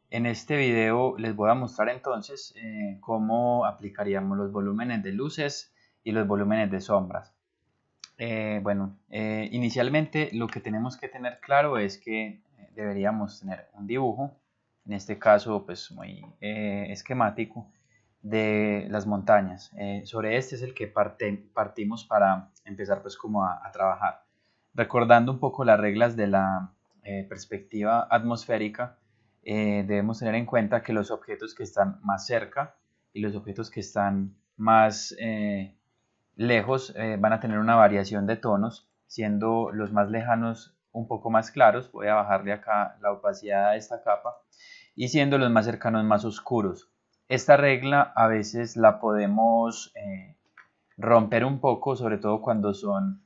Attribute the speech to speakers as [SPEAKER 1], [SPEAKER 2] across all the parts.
[SPEAKER 1] En este video les voy a mostrar entonces cómo aplicaríamos los volúmenes de luces y los volúmenes de sombras. Inicialmente lo que tenemos que tener claro es que deberíamos tener un dibujo, en este caso pues muy esquemático, de las montañas. Sobre este es el que partimos para empezar pues como a trabajar. Recordando un poco las reglas de la perspectiva atmosférica, debemos tener en cuenta que los objetos que están más cerca y los objetos que están más lejos van a tener una variación de tonos, siendo los más lejanos un poco más claros. Voy a bajarle acá la opacidad a esta capa, y siendo los más cercanos más oscuros. Esta regla a veces la podemos romper un poco, sobre todo cuando son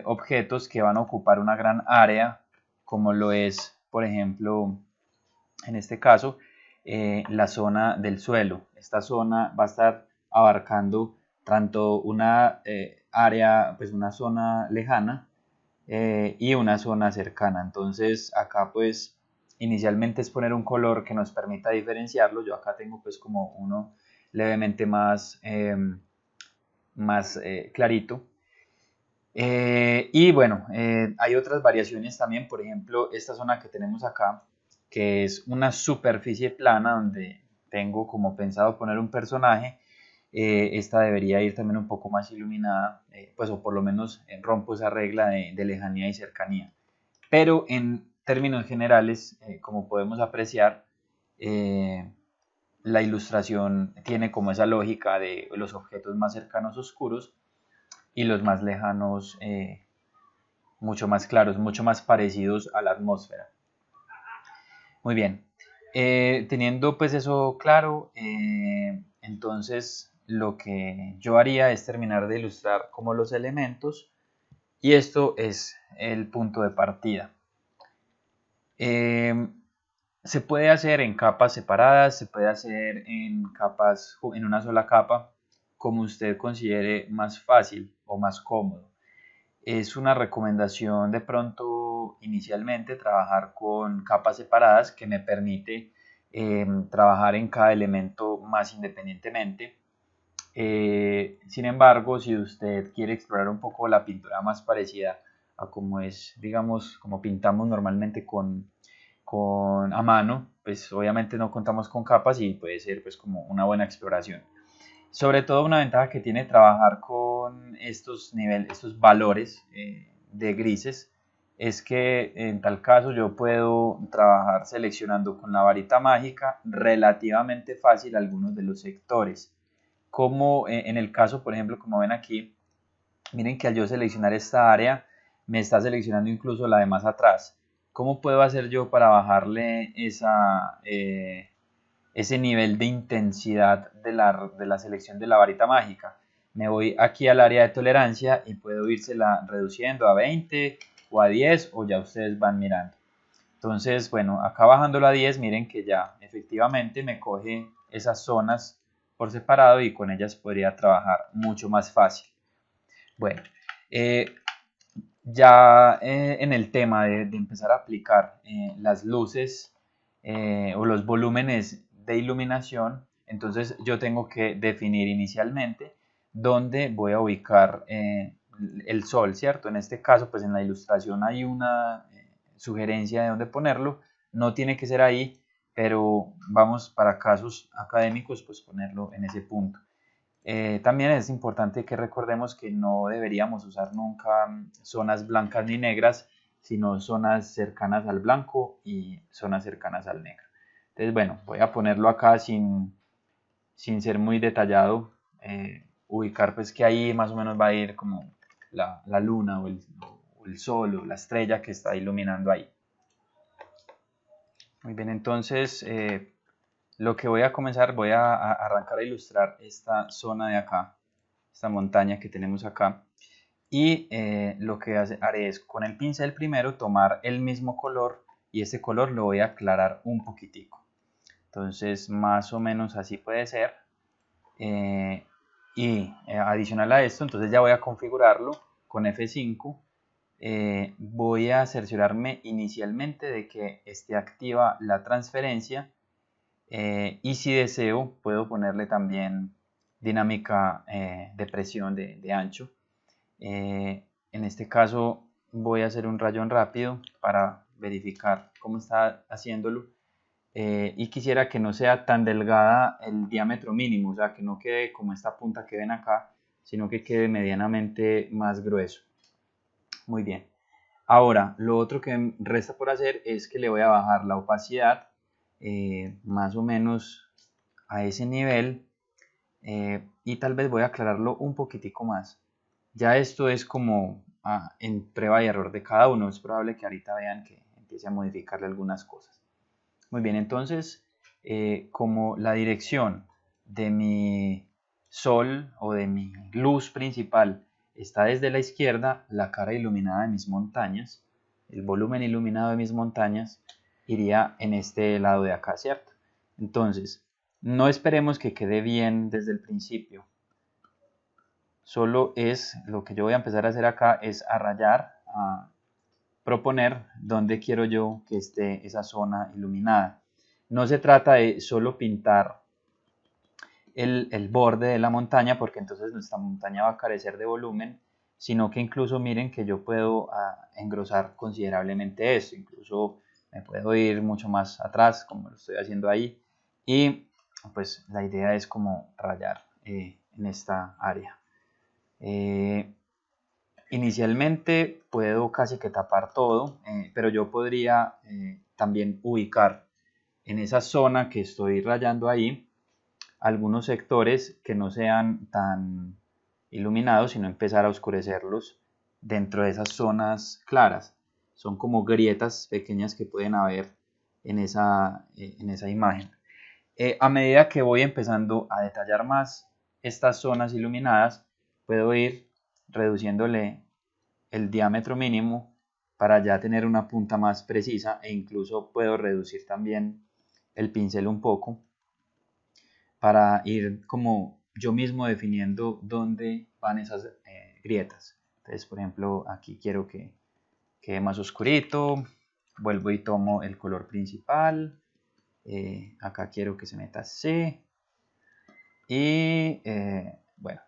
[SPEAKER 1] objetos que van a ocupar una gran área, como lo es, por ejemplo, en este caso, la zona del suelo. Esta zona va a estar abarcando tanto una área, pues una zona lejana y una zona cercana. Entonces acá pues inicialmente es poner un color que nos permita diferenciarlo. Yo acá tengo pues como uno levemente más clarito. Hay otras variaciones también, por ejemplo, esta zona que tenemos acá, que es una superficie plana donde tengo como pensado poner un personaje. Esta debería ir también un poco más iluminada, pues o por lo menos rompo esa regla de lejanía y cercanía. Pero en términos generales, como podemos apreciar, eh, la ilustración tiene como esa lógica de los objetos más cercanos oscuros y los más lejanos mucho más claros, mucho más parecidos a la atmósfera. Muy bien. Teniendo pues eso claro, entonces lo que yo haría es terminar de ilustrar como los elementos, y esto es el punto de partida. Eh, Se puede hacer en capas separadas, se puede hacer en capas, en una sola capa, como usted considere más fácil o más cómodo. Es una recomendación de pronto inicialmente trabajar con capas separadas, que me permite trabajar en cada elemento más independientemente. Sin embargo, si usted quiere explorar un poco la pintura más parecida a como es, digamos, como pintamos normalmente a mano, pues obviamente no contamos con capas y puede ser pues como una buena exploración. Sobre todo una ventaja que tiene trabajar con estos niveles, estos valores de grises, es que en tal caso yo puedo trabajar seleccionando con la varita mágica relativamente fácil algunos de los sectores. Como en el caso, por ejemplo, como ven aquí, miren que al yo seleccionar esta área, me está seleccionando incluso la de más atrás. ¿Cómo puedo hacer yo para bajarle ese nivel de intensidad de la selección de la varita mágica? Me voy aquí al área de tolerancia y puedo írsela reduciendo a 20 o a 10, o ya ustedes van mirando. Entonces, bueno, acá bajándolo a 10, miren que ya efectivamente me coge esas zonas por separado y con ellas podría trabajar mucho más fácil. Bueno, eh, ya en el tema de empezar a aplicar las luces o los volúmenes de iluminación, entonces yo tengo que definir inicialmente dónde voy a ubicar el sol, ¿cierto? En este caso, pues en la ilustración hay una sugerencia de dónde ponerlo. No tiene que ser ahí, pero vamos para casos académicos, pues ponerlo en ese punto. También es importante que recordemos que no deberíamos usar nunca zonas blancas ni negras, sino zonas cercanas al blanco y zonas cercanas al negro. Entonces, bueno, voy a ponerlo acá sin ser muy detallado, ubicar pues que ahí más o menos va a ir como la luna o el sol o la estrella que está iluminando ahí. Muy bien, entonces lo que voy a comenzar, voy a arrancar a ilustrar esta zona de acá, esta montaña que tenemos acá. Y lo que haré es con el pincel primero tomar el mismo color, y este color lo voy a aclarar un poquitico. Entonces más o menos así puede ser. Adicional a esto, entonces ya voy a configurarlo con F5, voy a cerciorarme inicialmente de que esté activa la transferencia, y si deseo puedo ponerle también dinámica de presión de ancho. En este caso voy a hacer un rayón rápido para verificar cómo está haciéndolo, y quisiera que no sea tan delgada el diámetro mínimo, o sea que no quede como esta punta que ven acá, sino que quede medianamente más grueso. Muy bien. Ahora, lo otro que resta por hacer es que le voy a bajar la opacidad más o menos a ese nivel, y tal vez voy a aclararlo un poquitico más. Ya esto es como en prueba y error de cada uno. Es probable que ahorita vean que empiece a modificarle algunas cosas. Muy bien, entonces, como la dirección de mi sol o de mi luz principal está desde la izquierda, la cara iluminada de mis montañas, el volumen iluminado de mis montañas, iría en este lado de acá, ¿cierto? Entonces, no esperemos que quede bien desde el principio. Solo es lo que yo voy a empezar a hacer acá es a rayar, a proponer dónde quiero yo que esté esa zona iluminada. No se trata de solo pintar el borde de la montaña, porque entonces nuestra montaña va a carecer de volumen, sino que incluso miren que yo puedo engrosar considerablemente esto, incluso me puedo ir mucho más atrás como lo estoy haciendo ahí, y pues la idea es como rayar en esta área. Inicialmente puedo casi que tapar todo, pero yo podría también ubicar en esa zona que estoy rayando ahí algunos sectores que no sean tan iluminados, sino empezar a oscurecerlos dentro de esas zonas claras. Son como grietas pequeñas que pueden haber en esa imagen. A medida que voy empezando a detallar más estas zonas iluminadas, puedo ir reduciéndole el diámetro mínimo para ya tener una punta más precisa, e incluso puedo reducir también el pincel un poco para ir como yo mismo definiendo dónde van esas grietas. Entonces, por ejemplo, aquí quiero que quede más oscurito, vuelvo y tomo el color principal, acá quiero que se meta así, y bueno,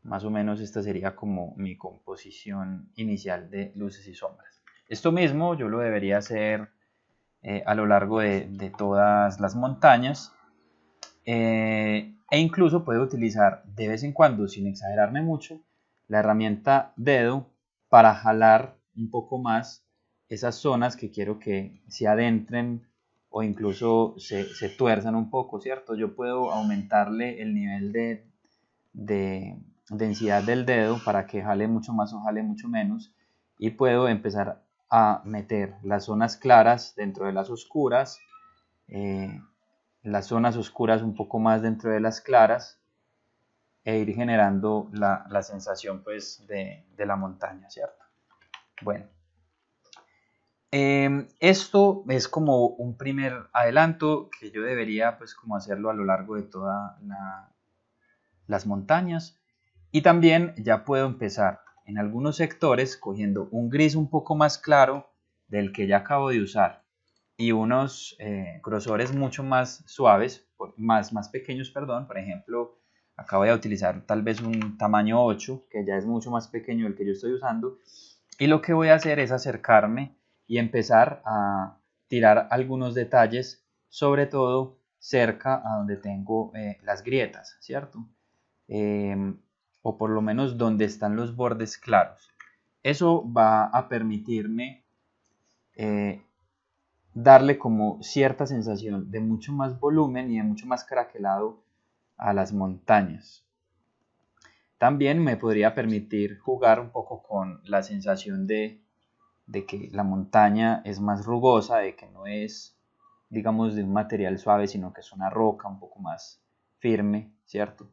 [SPEAKER 1] más o menos esta sería como mi composición inicial de luces y sombras. Esto mismo yo lo debería hacer a lo largo de todas las montañas, e incluso puedo utilizar de vez en cuando, sin exagerarme mucho, la herramienta dedo para jalar un poco más esas zonas que quiero que se adentren o incluso se tuerzan un poco, ¿cierto? Yo puedo aumentarle el nivel de densidad del dedo para que jale mucho más o jale mucho menos, y puedo empezar a meter las zonas claras dentro de las oscuras, las zonas oscuras un poco más dentro de las claras, e ir generando la sensación pues de la montaña, ¿cierto? Bueno, esto es como un primer adelanto que yo debería pues como hacerlo a lo largo de todas las montañas, y también ya puedo empezar en algunos sectores cogiendo un gris un poco más claro del que ya acabo de usar y unos grosores mucho más suaves, más pequeños, perdón. Por ejemplo, acá voy a utilizar tal vez un tamaño 8, que ya es mucho más pequeño del que yo estoy usando, y lo que voy a hacer es acercarme y empezar a tirar algunos detalles, sobre todo cerca a donde tengo las grietas, ¿cierto? O por lo menos donde están los bordes claros. Eso va a permitirme darle como cierta sensación de mucho más volumen y de mucho más craquelado a las montañas. También me podría permitir jugar un poco con la sensación de que la montaña es más rugosa, de que no es, digamos, de un material suave, sino que es una roca un poco más firme, ¿cierto?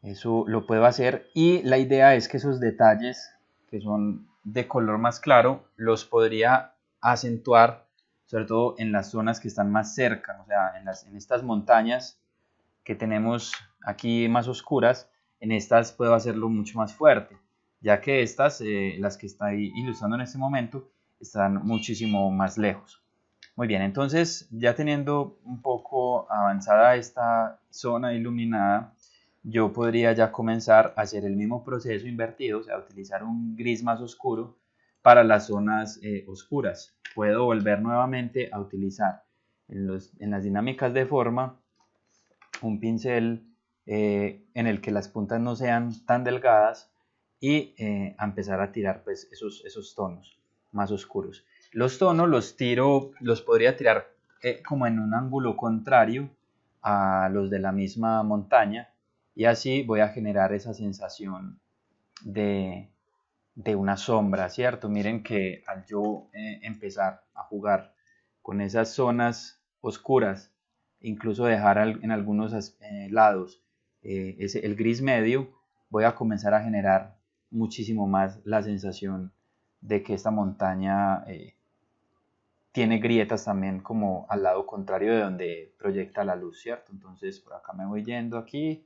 [SPEAKER 1] Eso lo puedo hacer, y la idea es que esos detalles que son de color más claro los podría acentuar sobre todo en las zonas que están más cerca, o sea, en estas montañas que tenemos aquí más oscuras, en estas puedo hacerlo mucho más fuerte. ya que estas, las que estoy ilustrando en este momento, están muchísimo más lejos. Muy bien, entonces ya teniendo un poco avanzada esta zona iluminada, yo podría ya comenzar a hacer el mismo proceso invertido, o sea, utilizar un gris más oscuro para las zonas oscuras. Puedo volver nuevamente a utilizar en las dinámicas de forma un pincel en el que las puntas no sean tan delgadas y a empezar a tirar pues esos tonos más oscuros. Los tonos los tiro, los podría tirar como en un ángulo contrario a los de la misma montaña y así voy a generar esa sensación de, de una sombra, ¿cierto? Miren que al yo empezar a jugar con esas zonas oscuras, incluso dejar en algunos lados el gris medio, voy a comenzar a generar muchísimo más la sensación de que esta montaña tiene grietas también como al lado contrario de donde proyecta la luz, ¿cierto? Entonces por acá me voy yendo aquí,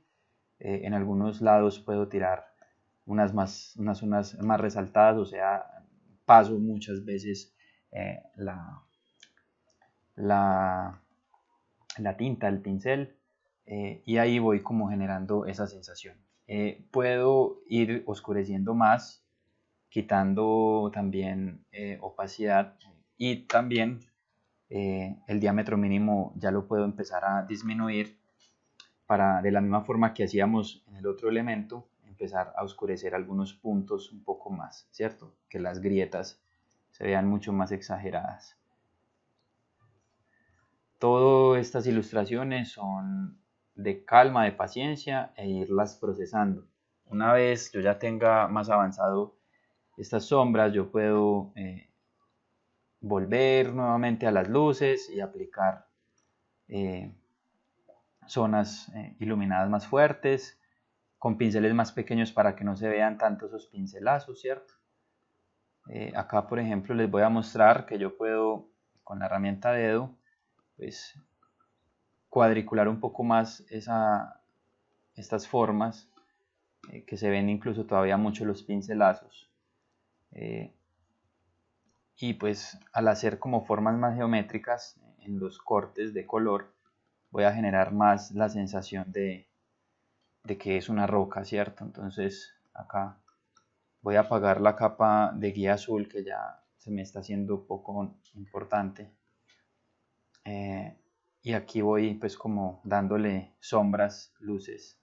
[SPEAKER 1] en algunos lados puedo tirar unas zonas más resaltadas, o sea, paso muchas veces la, la, la tinta, el pincel, y ahí voy como generando esa sensación. Puedo ir oscureciendo más, quitando también opacidad y también el diámetro mínimo ya lo puedo empezar a disminuir para, de la misma forma que hacíamos en el otro elemento, empezar a oscurecer algunos puntos un poco más, ¿cierto? Que las grietas se vean mucho más exageradas. Todas estas ilustraciones son de calma, de paciencia e irlas procesando. Una vez yo ya tenga más avanzado estas sombras, yo puedo volver nuevamente a las luces y aplicar eh, zonas iluminadas más fuertes, con pinceles más pequeños para que no se vean tanto esos pincelazos, ¿cierto? Acá, por ejemplo, les voy a mostrar que yo puedo, con la herramienta dedo, pues cuadricular un poco más estas formas, que se ven incluso todavía mucho los pincelazos. Y pues al hacer como formas más geométricas en los cortes de color, voy a generar más la sensación de que es una roca, ¿cierto? Entonces acá voy a apagar la capa de guía azul que ya se me está haciendo poco importante. Y aquí voy pues como dándole sombras, luces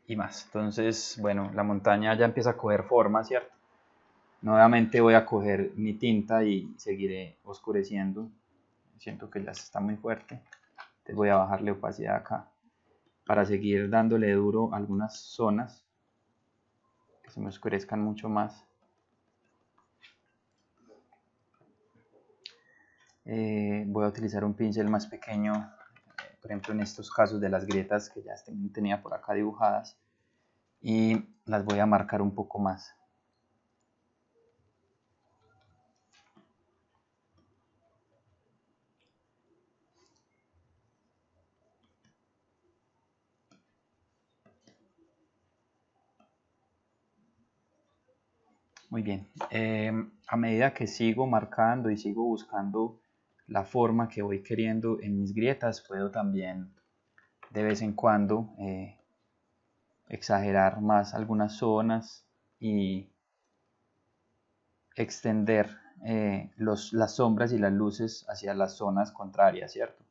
[SPEAKER 1] y más. Entonces, bueno, la montaña ya empieza a coger forma, ¿cierto? Nuevamente voy a coger mi tinta y seguiré oscureciendo. Siento que ya está muy fuerte. Entonces voy a bajarle opacidad acá para seguir dándole duro a algunas zonas que se me oscurezcan mucho más. Voy a utilizar un pincel más pequeño, por ejemplo en estos casos de las grietas que ya tenía por acá dibujadas, y las voy a marcar un poco más. Muy bien, a medida que sigo marcando y sigo buscando la forma que voy queriendo en mis grietas, puedo también de vez en cuando exagerar más algunas zonas y extender las sombras y las luces hacia las zonas contrarias, ¿cierto?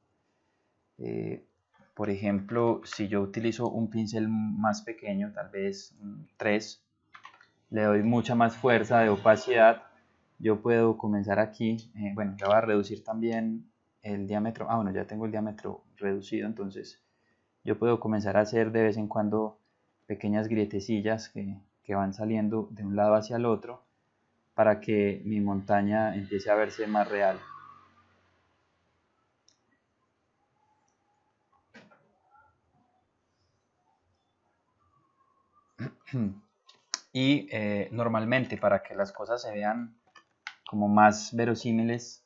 [SPEAKER 1] Por ejemplo, si yo utilizo un pincel más pequeño, tal vez 3, le doy mucha más fuerza de opacidad, yo puedo comenzar aquí, bueno, ya voy a reducir también el diámetro, bueno, ya tengo el diámetro reducido, entonces yo puedo comenzar a hacer de vez en cuando pequeñas grietecillas que van saliendo de un lado hacia el otro para que mi montaña empiece a verse más real. Y normalmente para que las cosas se vean como más verosímiles,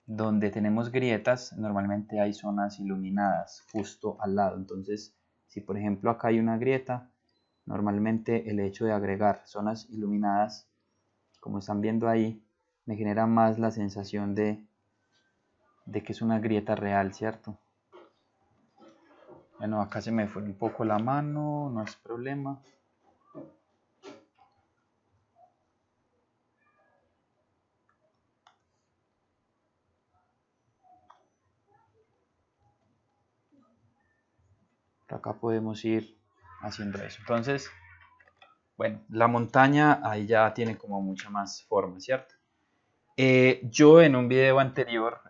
[SPEAKER 1] donde tenemos grietas, normalmente hay zonas iluminadas justo al lado. Entonces, si por ejemplo acá hay una grieta, Normalmente el hecho de agregar zonas iluminadas, como están viendo ahí, me genera más la sensación de que es una grieta real, ¿cierto? Bueno, acá se me fue un poco la mano, no es problema. Por acá podemos ir haciendo eso. Entonces, bueno, la montaña ahí ya tiene como mucha más forma, ¿cierto? Yo en un video anterior,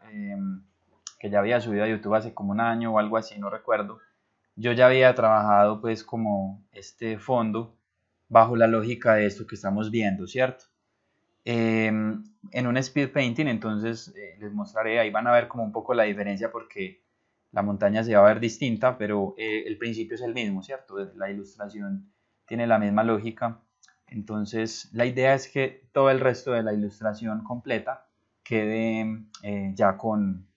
[SPEAKER 1] que ya había subido a YouTube hace como un año o algo así, no recuerdo, yo ya había trabajado pues como este fondo bajo la lógica de esto que estamos viendo, ¿cierto? En un speed painting, entonces les mostraré, ahí van a ver como un poco la diferencia porque la montaña se va a ver distinta, pero el principio es el mismo, ¿cierto? La ilustración tiene la misma lógica. Entonces, la idea es que todo el resto de la ilustración completa quede ya con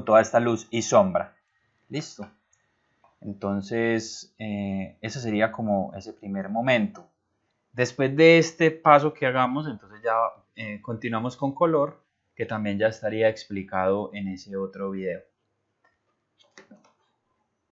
[SPEAKER 1] toda esta luz y sombra. Listo. Entonces, ese sería como ese primer momento. Después de este paso que hagamos, entonces ya continuamos con color, que también ya estaría explicado en ese otro video.